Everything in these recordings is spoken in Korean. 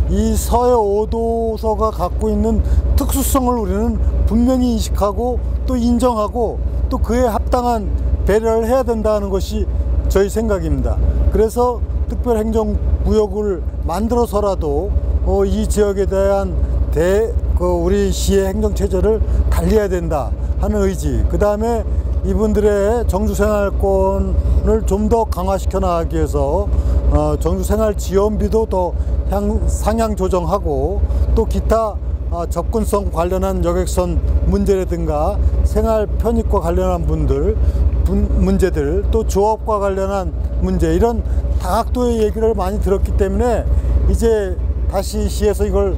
이 서해 5도서가 갖고 있는 특수성을 우리는 분명히 인식하고 또 인정하고 또 그에 합당한 배려를 해야 된다는 것이 저희 생각입니다. 그래서 특별행정구역을 만들어서라도 이 지역에 대한 우리 시의 행정체제를 달리해야 된다 하는 의지, 그 다음에 이분들의 정주생활권을 좀 더 강화시켜 나가기 위해서 정주생활지원비도 더 상향 조정하고 또 기타 접근성 관련한 여객선 문제라든가 생활 편익과 관련한 문제들, 또 조업과 관련한 문제, 이런 다각도의 얘기를 많이 들었기 때문에 이제 다시 시에서 이걸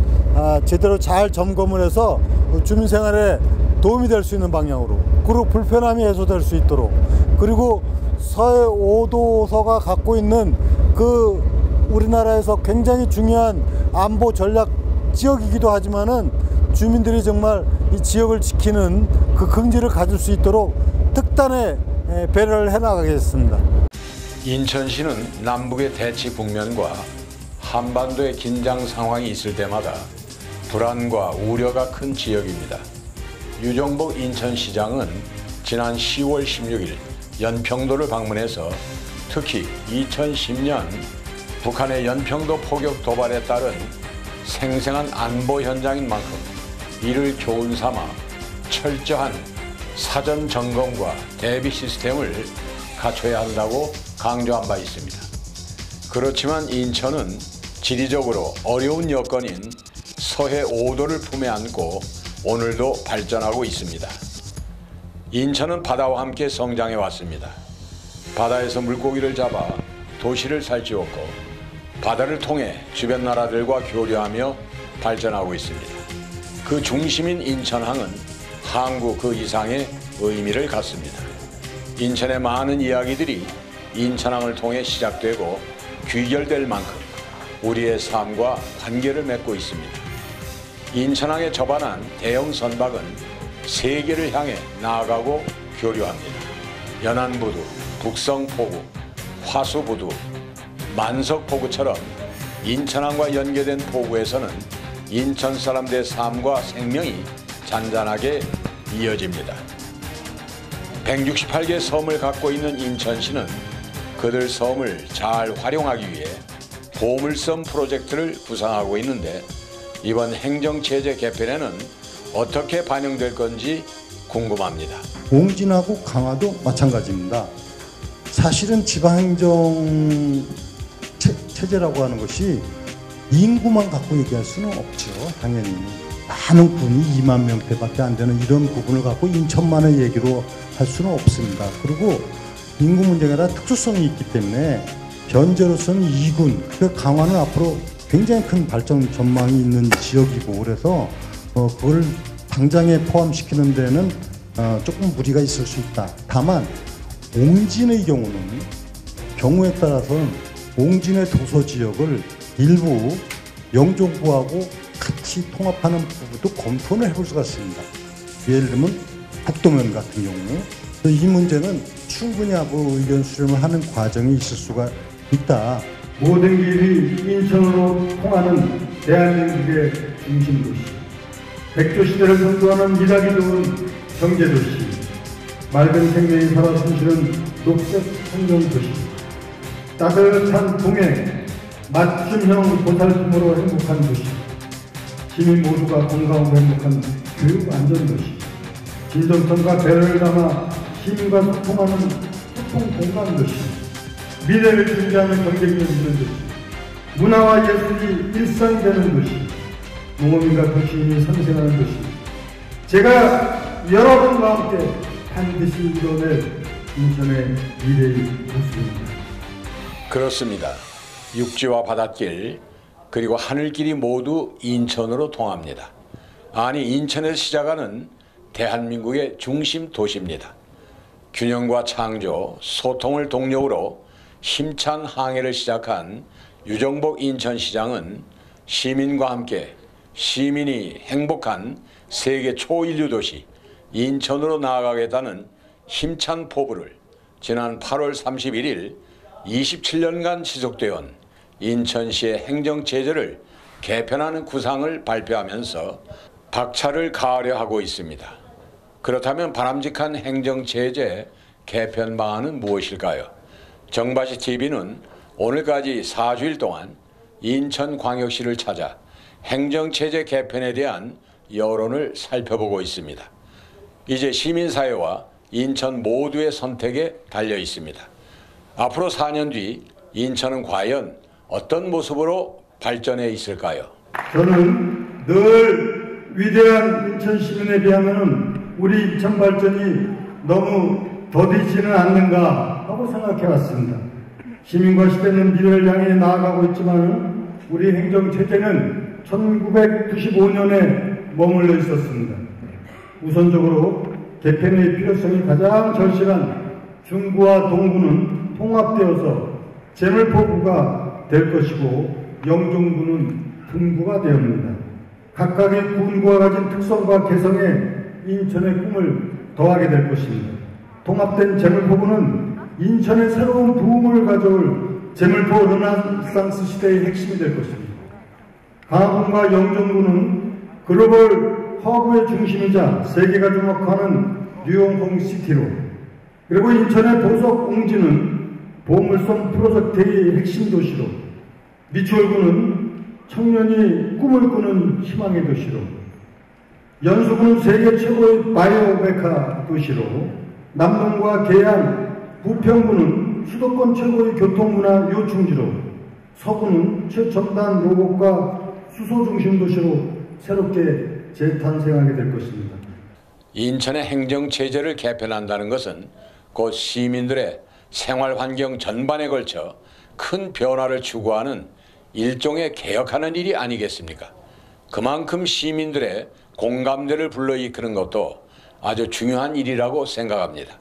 제대로 잘 점검을 해서 주민 생활에 도움이 될 수 있는 방향으로, 그리고 불편함이 해소될 수 있도록, 그리고 서해 5도서가 갖고 있는 그 우리나라에서 굉장히 중요한 안보 전략 지역이기도 하지만은 주민들이 정말 이 지역을 지키는 그 긍지를 가질 수 있도록 특단의 배려를 해나가겠습니다. 인천시는 남북의 대치 국면과 한반도의 긴장 상황이 있을 때마다 불안과 우려가 큰 지역입니다. 유정복 인천시장은 지난 10월 16일 연평도를 방문해서 특히 2010년 북한의 연평도 포격 도발에 따른 생생한 안보 현장인 만큼 이를 교훈 삼아 철저한 사전 점검과 대비 시스템을 갖춰야 한다고 강조한 바 있습니다. 그렇지만 인천은 지리적으로 어려운 여건인 서해 5도를 품에 안고 오늘도 발전하고 있습니다. 인천은 바다와 함께 성장해 왔습니다. 바다에서 물고기를 잡아 도시를 살찌웠고 바다를 통해 주변 나라들과 교류하며 발전하고 있습니다. 그 중심인 인천항은 항구 그 이상의 의미를 갖습니다. 인천의 많은 이야기들이 인천항을 통해 시작되고 귀결될 만큼 우리의 삶과 관계를 맺고 있습니다. 인천항에 접안한 대형 선박은 세계를 향해 나아가고 교류합니다. 연안부두, 북성포구, 화수부두, 만석포구처럼 인천항과 연계된 포구에서는 인천 사람들의 삶과 생명이 잔잔하게 이어집니다. 168개 섬을 갖고 있는 인천시는 그들 섬을 잘 활용하기 위해 보물섬 프로젝트를 구상하고 있는데 이번 행정체제 개편에는 어떻게 반영될 건지 궁금합니다. 옹진하고 강화도 마찬가지입니다. 사실은 지방행정 체제라고 하는 것이 인구만 갖고 얘기할 수는 없죠. 당연히 많은 군이 2만 명대밖에 안 되는 이런 부분을 갖고 인천만의 얘기로 할 수는 없습니다. 그리고 인구 문제가 아니라 특수성이 있기 때문에 현재로서는 2군, 그 강화는 앞으로 굉장히 큰 발전 전망이 있는 지역이고, 그래서 그걸 당장에 포함시키는 데는 조금 무리가 있을 수 있다. 다만 옹진의 경우에 따라서는 옹진의 도서 지역을 일부 영종부하고 같이 통합하는 부분도 검토를 해볼 수가 있습니다. 예를 들면 북도면 같은 경우, 이 문제는 충분히 하고 의견 수렴을 하는 과정이 있을 수가 있다. 모든 길이 인천으로 통하는 대한민국의 중심도시, 백조시대를 선도하는 일하기 좋은 경제도시, 맑은 생명이 살아 숨쉬는 녹색 환경도시, 따뜻한 동해, 맞춤형 보살핌으로 행복한 도시, 시민 모두가 건강하고 행복한 교육 안전도시, 진정성과 배려를 담아 시민과 소통하는 소통 공간 도시, 미래를 준비하는 경쟁력 있는 도시, 문화와 예술이 일상이 되는 도시, 농업인과 도시인이 상생하는 도시, 제가 여러분과 함께 반드시 이뤄낼 인천의 미래의 모습입니다. 그렇습니다. 육지와 바닷길 그리고 하늘길이 모두 인천으로 통합니다. 아니, 인천에서 시작하는 대한민국의 중심 도시입니다. 균형과 창조, 소통을 동력으로 힘찬 항해를 시작한 유정복 인천시장은 시민과 함께 시민이 행복한 세계 초인류 도시 인천으로 나아가겠다는 힘찬 포부를 지난 8월 31일 27년간 지속되어 온 인천시의 행정체제를 개편하는 구상을 발표하면서 박차를 가하려 하고 있습니다. 그렇다면 바람직한 행정체제 개편 방안은 무엇일까요? 정바시TV는 오늘까지 4주일 동안 인천광역시를 찾아 행정체제 개편에 대한 여론을 살펴보고 있습니다. 이제 시민사회와 인천 모두의 선택에 달려 있습니다. 앞으로 4년 뒤 인천은 과연 어떤 모습으로 발전해 있을까요? 저는 늘 위대한 인천 시민에 비하면 우리 인천 발전이 너무 더디지는 않는가 하고 생각해 왔습니다. 시민과 시대는 미래를 향해 나아가고 있지만 우리 행정체제는 1995년에 머물러 있었습니다. 우선적으로 개편의 필요성이 가장 절실한 중구와 동구는 통합되어서 재물포구가 될 것이고 영종구는 분구가 되옵니다. 각각의 군구가 가진 특성과 개성에 인천의 꿈을 더하게 될 것입니다. 통합된 재물포구는 인천의 새로운 부흥을 가져올 재물포 르네상스 시대의 핵심이 될 것입니다. 강화군과 영종구는 글로벌 허브의 중심이자 세계가 주목하는 뉴홍콩 시티로, 그리고 인천의 보석 옹지는 보물섬 프로젝트의 핵심 도시로, 미추홀구는 청년이 꿈을 꾸는 희망의 도시로, 연수구는 세계 최고의 바이오메카 도시로, 남동과 계양, 부평구는 수도권 최고의 교통문화 요충지로, 서구는 최첨단 로봇과 수소 중심 도시로 새롭게 재탄생하게 될 것입니다. 인천의 행정체제를 개편한다는 것은 곧 시민들의 생활환경 전반에 걸쳐 큰 변화를 추구하는 일종의 개혁하는 일이 아니겠습니까? 그만큼 시민들의 공감대를 불러이끄는 것도 아주 중요한 일이라고 생각합니다.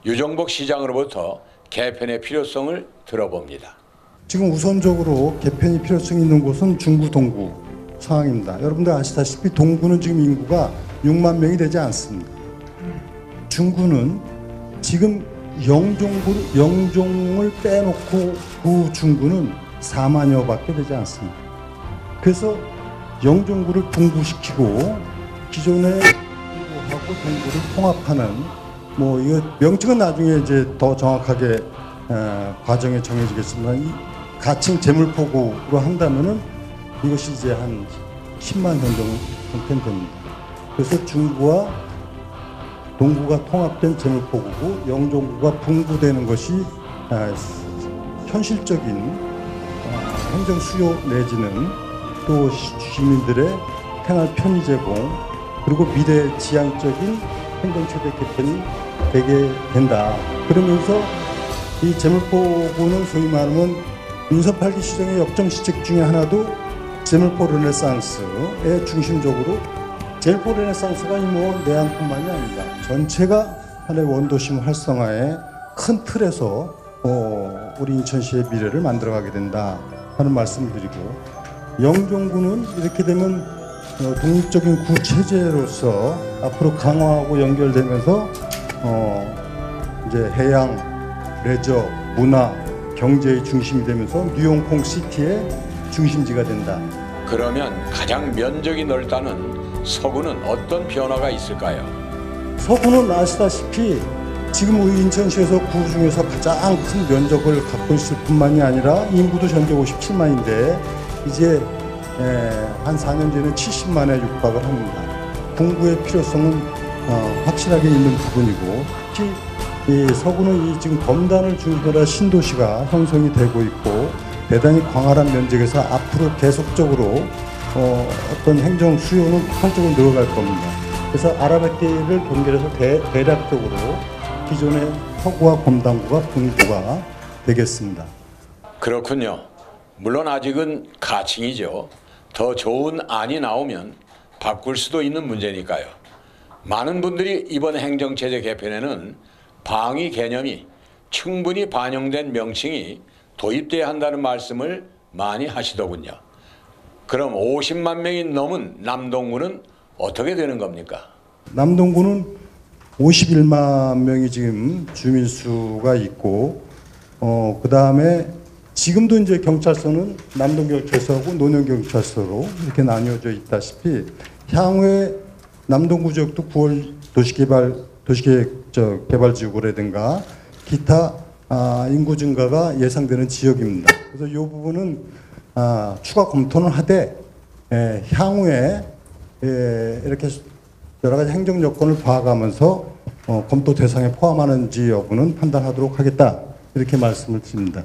유정복 시장으로부터 개편의 필요성을 들어봅니다. 지금 우선적으로 개편이 필요성이 있는 곳은 중구, 동구 상황입니다. 여러분들 아시다시피 동구는 지금 인구가 6만 명이 되지 않습니다. 중구는 지금 영종을 빼놓고 그 중구는 4만여밖에 되지 않습니다. 그래서 영종구를 분구시키고 기존의 중구하고 동구를 통합하는, 뭐 이거 명칭은 나중에 이제 더 정확하게 과정에 정해지겠지만, 이 가칭 재물포구로 한다면은 이것이 이제 한 10만 현 정도 형편됩니다. 그래서 중구와 동구가 통합된 재물포구고 영종구가 분구되는 것이 현실적인 행정 수요 내지는 또 시민들의 생활 편의 제공, 그리고 미래 지향적인 행정체제 개편이 되게 된다. 그러면서 이 재물포구는 소위 말하면 민서 8기 시정의 역정시책 중에 하나도 재물포 르네상스의 중심적으로, 재물포 르네상스가 뭐 내안뿐만이 아닙니다. 전체가 하나의 원도심 활성화의 큰 틀에서 우리 인천시의 미래를 만들어가게 된다 하는 말씀을 드리고, 영종구는 이렇게 되면 독립적인 구체제로서 앞으로 강화하고 연결되면서 이제 해양, 레저, 문화, 경제의 중심이 되면서 뉴홍콩 시티의 중심지가 된다. 그러면 가장 면적이 넓다는 서구는 어떤 변화가 있을까요? 서구는 아시다시피 지금 우리 인천시에서 구 중에서 가장 큰 면적을 갖고 있을 뿐만이 아니라 인구도 현재 57만인데 이제 한 4년 전에 70만에 육박을 합니다. 분구의 필요성은 확실하게 있는 부분이고, 특히 이 서구는 이 지금 검단을 중심으로 신도시가 형성이 되고 있고, 대단히 광활한 면적에서 앞으로 계속적으로 어떤 행정 수요는 폭발적으로 늘어갈 겁니다. 그래서 아라뱃길을 동결해서 대략적으로 기존의 서구와 검단구가 분구가 되겠습니다. 그렇군요. 물론 아직은 가칭이죠. 더 좋은 안이 나오면 바꿀 수도 있는 문제니까요. 많은 분들이 이번 행정체제 개편에는 방위 개념이 충분히 반영된 명칭이 도입돼야 한다는 말씀을 많이 하시더군요. 그럼 50만 명이 넘은 남동구는 어떻게 되는 겁니까? 남동구는 51만 명이 지금 주민수가 있고, 그 다음에 지금도 이제 경찰서는 남동경찰서하고 논현경찰서로 이렇게 나뉘어져 있다시피 향후에 남동구 지역도 9월 도시개발지구라든가 기타 인구 증가가 예상되는 지역입니다. 그래서 이 부분은 추가 검토는 하되 향후에 이렇게 여러 가지 행정 여건을 봐가면서 검토 대상에 포함하는지 여부는 판단하도록 하겠다, 이렇게 말씀을 드립니다.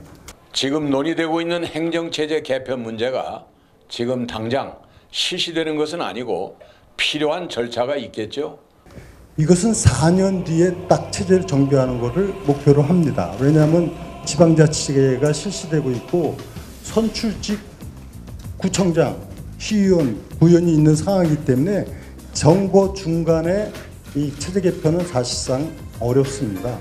지금 논의되고 있는 행정체제 개편 문제가 지금 당장 실시되는 것은 아니고 필요한 절차가 있겠죠? 이것은 4년 뒤에 딱 체제를 정비하는 것을 목표로 합니다. 왜냐하면 지방자치제가 실시되고 있고 선출직 구청장, 시의원, 구의원이 있는 상황이기 때문에 정부 중간에 이 체제 개편은 사실상 어렵습니다.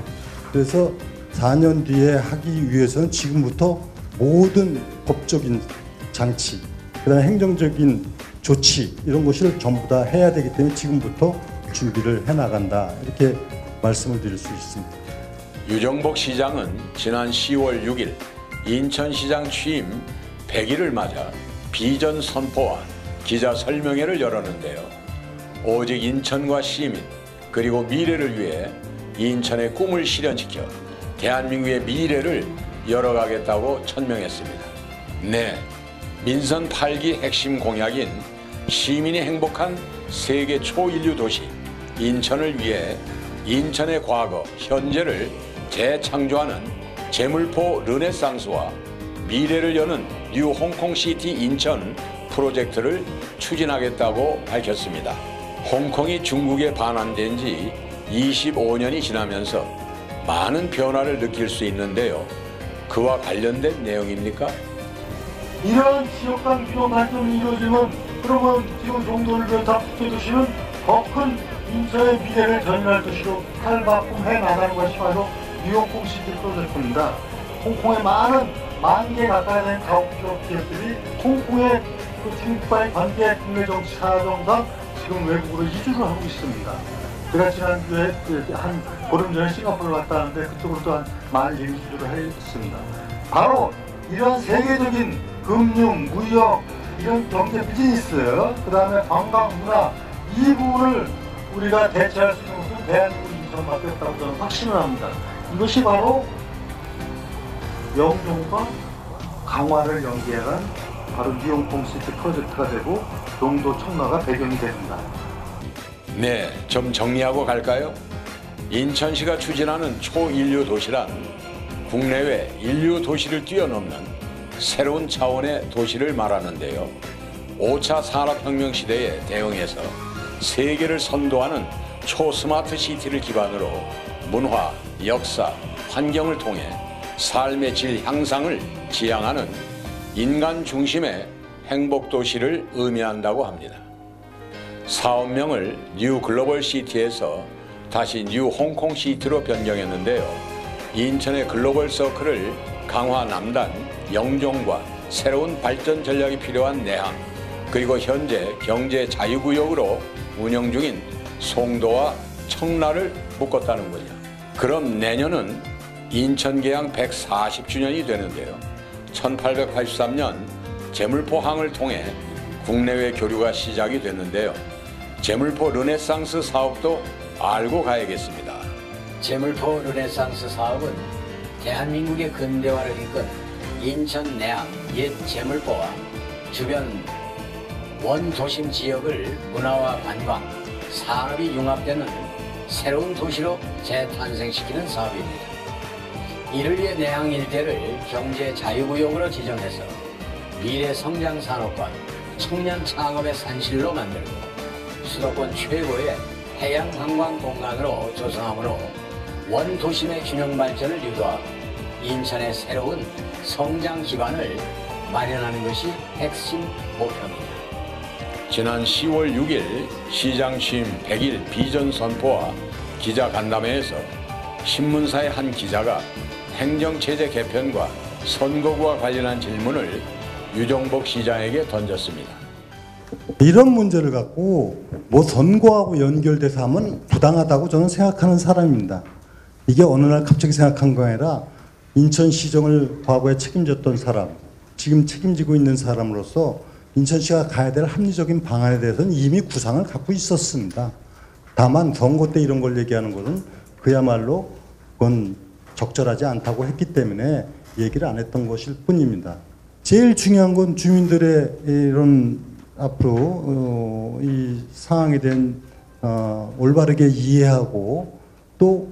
그래서 4년 뒤에 하기 위해서는 지금부터 모든 법적인 장치, 그다음에 행정적인 조치 이런 것을 전부 다 해야 되기 때문에 지금부터 준비를 해나간다, 이렇게 말씀을 드릴 수 있습니다. 유정복 시장은 지난 10월 6일 인천시장 취임 100일을 맞아 비전 선포와 기자 설명회를 열었는데요. 오직 인천과 시민 그리고 미래를 위해 인천의 꿈을 실현시켜 대한민국의 미래를 열어가겠다고 천명했습니다. 네, 민선 8기 핵심 공약인 시민이 행복한 세계 초인류 도시 인천을 위해 인천의 과거, 현재를 재창조하는 제물포 르네상스와 미래를 여는 뉴 홍콩시티 인천 프로젝트를 추진하겠다고 밝혔습니다. 홍콩이 중국에 반환된 지 25년이 지나면서 많은 변화를 느낄 수 있는데요. 그와 관련된 내용입니까? 이러한 지역 간 균형 발전이 이루어지면 그러면 지금 정도를 변화 도시는 더 큰 인천의 미래를 전환할 도시로 탈바꿈해 나가는 것이 바로 뉴홍콩 시티 프로젝트입니다. 홍콩의 많은 10,000개 가까이 되는 가옥기업 기업들이 홍콩의 중국과의 관계, 국내 정치 사정상 지금 외국으로 이주를 하고 있습니다. 제가 지난주에 한 보름 전에 싱가포르를 갔다 왔는데 그쪽으로 또한 많은 이주를 했습니다. 바로 이런 세계적인 금융, 무역, 이런 경제 비즈니스, 그 다음에 관광, 문화, 이 부분을 우리가 대체할 수 있는 것은 대한민국 인천밖에 없다고 저는 확신을 합니다. 이것이 바로 영종과 강화를 연계한 바로 뉴홍콩 시티 프로젝트가 되고 용도 청라가 배경이 됩니다. 네, 좀 정리하고 갈까요? 인천시가 추진하는 초인류 도시란 국내외 인류 도시를 뛰어넘는 새로운 차원의 도시를 말하는데요. 5차 산업혁명 시대에 대응해서 세계를 선도하는 초스마트 시티를 기반으로 문화, 역사, 환경을 통해 삶의 질 향상을 지향하는 인간 중심의 행복도시를 의미한다고 합니다. 사업명을 뉴 글로벌 시티에서 다시 뉴 홍콩 시티로 변경했는데요. 인천의 글로벌 서클을 강화 남단, 영종과 새로운 발전 전략이 필요한 내항, 그리고 현재 경제 자유구역으로 운영 중인 송도와 청라를 묶었다는군요. 그럼 내년은 인천 개항 140주년이 되는데요. 1883년 제물포항을 통해 국내외 교류가 시작이 됐는데요. 제물포 르네상스 사업도 알고 가야겠습니다. 제물포 르네상스 사업은 대한민국의 근대화를 이끈 인천 내항 옛 제물포와 주변 원도심 지역을 문화와 관광, 산업이 융합되는 새로운 도시로 재탄생시키는 사업입니다. 이를 위해 내항 일대를 경제 자유구역으로 지정해서 미래 성장 산업과 청년 창업의 산실로 만들고 수도권 최고의 해양 관광 공간으로 조성함으로 원도심의 균형 발전을 유도하고 인천의 새로운 성장 기반을 마련하는 것이 핵심 목표입니다. 지난 10월 6일 시장 취임 100일 비전 선포와 기자 간담회에서 신문사의 한 기자가 행정체제 개편과 선거구와 관련한 질문을 유정복 시장에게 던졌습니다. 이런 문제를 갖고 뭐 선거하고 연결돼서 하면 부당하다고 저는 생각하는 사람입니다. 이게 어느 날 갑자기 생각한 거 아니라 인천시정을 과거에 책임졌던 사람, 지금 책임지고 있는 사람으로서 인천시가 가야 될 합리적인 방안에 대해서는 이미 구상을 갖고 있었습니다. 다만 선거 때 이런 걸 얘기하는 것은 그야말로 그건 적절하지 않다고 했기 때문에 얘기를 안 했던 것일 뿐입니다. 제일 중요한 건 주민들의 이런 앞으로 이 상황에 대한 올바르게 이해하고 또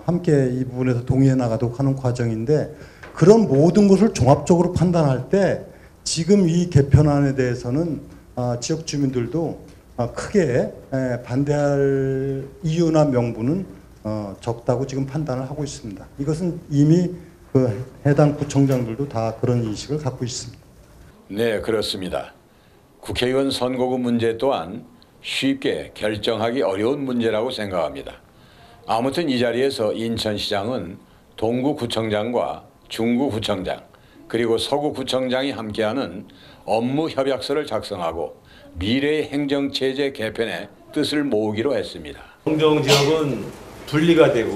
함께 이 부분에서 동의해 나가도록 하는 과정인데, 그런 모든 것을 종합적으로 판단할 때 지금 이 개편안에 대해서는 지역 주민들도 크게 반대할 이유나 명분은 적다고 지금 판단을 하고 있습니다. 이것은 이미 그 해당 구청장들도 다 그런 인식을 갖고 있습니다. 네, 그렇습니다. 국회의원 선거구 문제 또한 쉽게 결정하기 어려운 문제라고 생각합니다. 아무튼 이 자리에서 인천시장은 동구구청장과 중구구청장 그리고 서구구청장이 함께하는 업무 협약서를 작성하고 미래의 행정체제 개편의 뜻을 모으기로 했습니다. 공정지역은 분리가 되고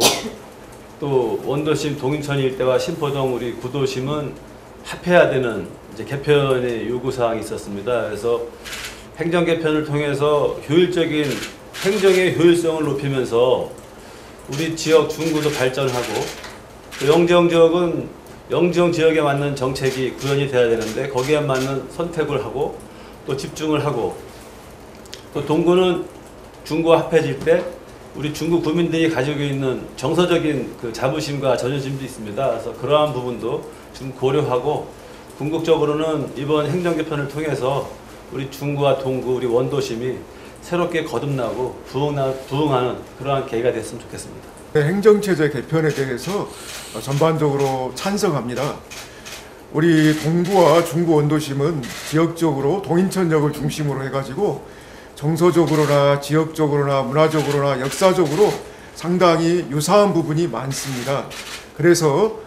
또 원도심 동인천 일대와 신포동 우리 구도심은 합해야 되는 이제 개편의 요구사항이 있었습니다. 그래서 행정 개편을 통해서 효율적인 행정의 효율성을 높이면서 우리 지역 중구도 발전하고, 또 영정지역은 영정지역에 맞는 정책이 구현이 돼야 되는데 거기에 맞는 선택을 하고 또 집중을 하고, 또 동구는 중구와 합해질 때 우리 중구 구민들이 가지고 있는 정서적인 그 자부심과 자존심도 있습니다. 그래서 그러한 부분도 좀 고려하고 궁극적으로는 이번 행정 개편을 통해서 우리 중구와 동구, 우리 원도심이 새롭게 거듭나고 부흥하는 그러한 계기가 됐으면 좋겠습니다. 행정체제 개편에 대해서 전반적으로 찬성합니다. 우리 동구와 중구 원도심은 지역적으로 동인천역을 중심으로 해가지고 정서적으로나 지역적으로나 문화적으로나 역사적으로 상당히 유사한 부분이 많습니다. 그래서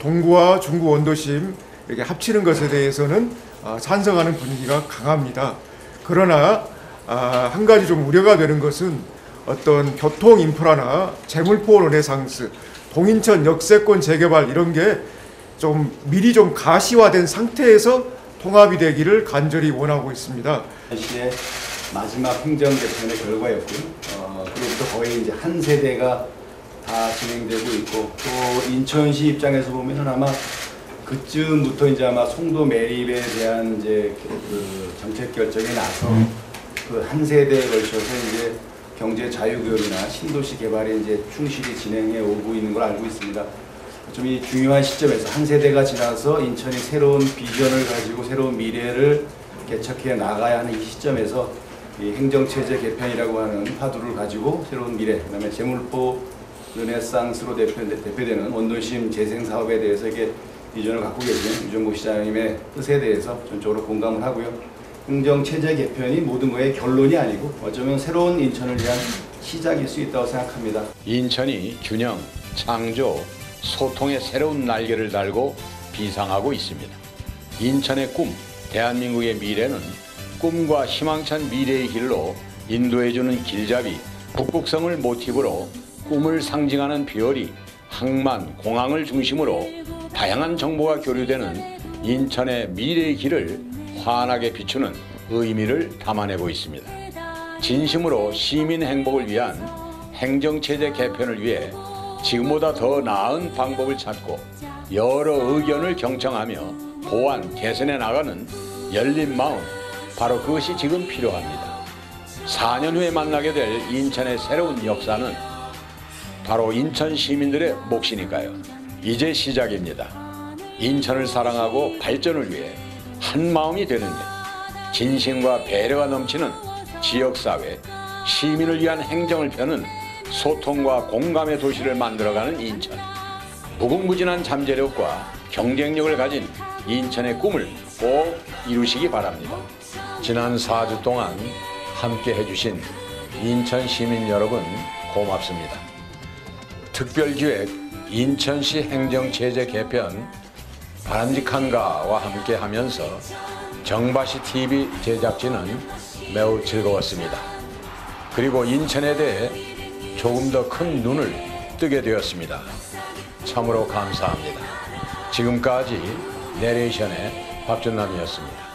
동구와 중구 원도심 이렇게 합치는 것에 대해서는 찬성하는 분위기가 강합니다. 그러나 한 가지 좀 우려가 되는 것은 어떤 교통 인프라나 재물포 르네상스, 동인천 역세권 재개발 이런 게 좀 미리 좀 가시화된 상태에서 통합이 되기를 간절히 원하고 있습니다. 시의 마지막 행정 개편의 결과였고요. 그로부터 거의 이제 한 세대가 다 진행되고 있고, 또 인천시 입장에서 보면은 아마 그쯤부터 이제 아마 송도 매립에 대한 이제 그 정책 결정이 나서 그 한 세대에 걸쳐서 이제 경제 자유구역이나 신도시 개발에 이제 충실히 진행해 오고 있는 걸 알고 있습니다. 좀 이 중요한 시점에서 한 세대가 지나서 인천이 새로운 비전을 가지고 새로운 미래를 개척해 나가야 하는 이 시점에서 이 행정체제 개편이라고 하는 화두를 가지고 새로운 미래, 그다음에 재물포 르네상스로 대표되는 원도심 재생 사업에 대해서 이게 비전을 갖고 계신 유정복 시장님의 뜻에 대해서 전적으로 공감을 하고요. 행정체제 개편이 모든 것의 결론이 아니고 어쩌면 새로운 인천을 위한 시작일 수 있다고 생각합니다. 인천이 균형, 창조, 소통의 새로운 날개를 달고 비상하고 있습니다. 인천의 꿈, 대한민국의 미래는 꿈과 희망찬 미래의 길로 인도해주는 길잡이, 북극성을 모티브로 꿈을 상징하는 별이, 항만, 공항을 중심으로 다양한 정보가 교류되는 인천의 미래의 길을 환하게 비추는 의미를 담아내고 있습니다. 진심으로 시민 행복을 위한 행정체제 개편을 위해 지금보다 더 나은 방법을 찾고 여러 의견을 경청하며 보완, 개선해 나가는 열린 마음, 바로 그것이 지금 필요합니다. 4년 후에 만나게 될 인천의 새로운 역사는 바로 인천 시민들의 몫이니까요. 이제 시작입니다. 인천을 사랑하고 발전을 위해 한 마음이 되는 일, 진심과 배려가 넘치는 지역사회, 시민을 위한 행정을 펴는 소통과 공감의 도시를 만들어가는 인천. 무궁무진한 잠재력과 경쟁력을 가진 인천의 꿈을 꼭 이루시기 바랍니다. 지난 4주 동안 함께 해주신 인천 시민 여러분 고맙습니다. 특별기획 인천시 행정체제 개편 바람직한가와 함께 하면서 정바시TV 제작진은 매우 즐거웠습니다. 그리고 인천에 대해 조금 더 큰 눈을 뜨게 되었습니다. 참으로 감사합니다. 지금까지 내레이션의 박준남이었습니다.